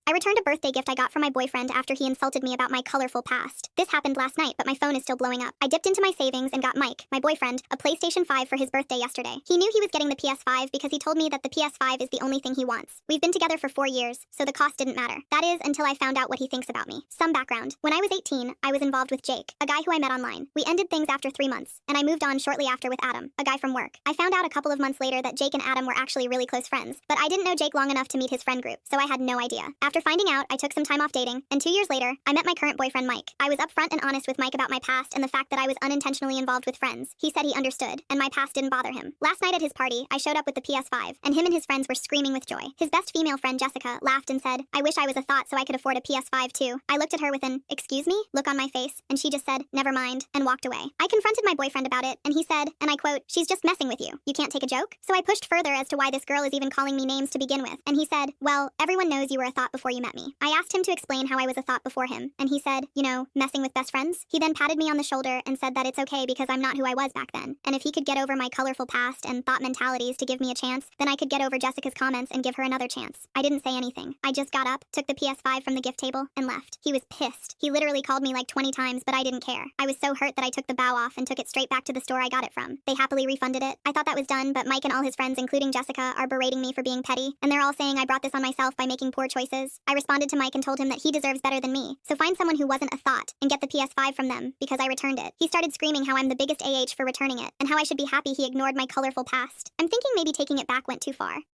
I returned a birthday gift I got from my boyfriend after he insulted me about my colorful past. This happened last night, but my phone is still blowing up. I dipped into my savings and got Mike, my boyfriend, a PlayStation 5 for his birthday yesterday. He knew he was getting the PS5 because he told me that the PS5 is the only thing he wants. We've been together for 4 years, so the cost didn't matter. That is, until I found out what he thinks about me. Some background. When I was 18, I was involved with Jake, a guy who I met online. We ended things after 3 months, and I moved on shortly after with Adam, a guy from work. I found out a couple of months later that Jake and Adam were actually really close friends, but I didn't know Jake long enough to meet his friend group, so I had no idea. After finding out, I took some time off dating, and 2 years later, I met my current boyfriend Mike. I was upfront and honest with Mike about my past and the fact that I was unintentionally involved with friends. He said he understood, and my past didn't bother him. Last night at his party, I showed up with the PS5, and him and his friends were screaming with joy. His best female friend Jessica laughed and said, "I wish I was a thought so I could afford a PS5 too." I looked at her with an "excuse me" look on my face, and she just said, "Never mind," and walked away. I confronted my boyfriend about it, and he said, and I quote, "She's just messing with you. You can't take a joke?" So I pushed further as to why this girl is even calling me names to begin with, and he said, "Well, everyone knows you were a thought before you met me." I asked him to explain how I was a thought before him, and he said, messing with best friends? He then patted me on the shoulder and said that it's okay because I'm not who I was back then, and if he could get over my colorful past and thought mentalities to give me a chance, then I could get over Jessica's comments and give her another chance. I didn't say anything. I just got up, took the PS5 from the gift table, and left. He was pissed. He literally called me like 20 times, but I didn't care. I was so hurt that I took the bow off and took it straight back to the store I got it from. They happily refunded it. I thought that was done, but Mike and all his friends, including Jessica, are berating me for being petty, and they're all saying I brought this on myself by making poor choices. I responded to Mike and told him that he deserves better than me, so find someone who wasn't a thought and get the PS5 from them because I returned it. He started screaming how I'm the biggest AH for returning it, and how I should be happy he ignored my colorful past. I'm thinking maybe taking it back went too far.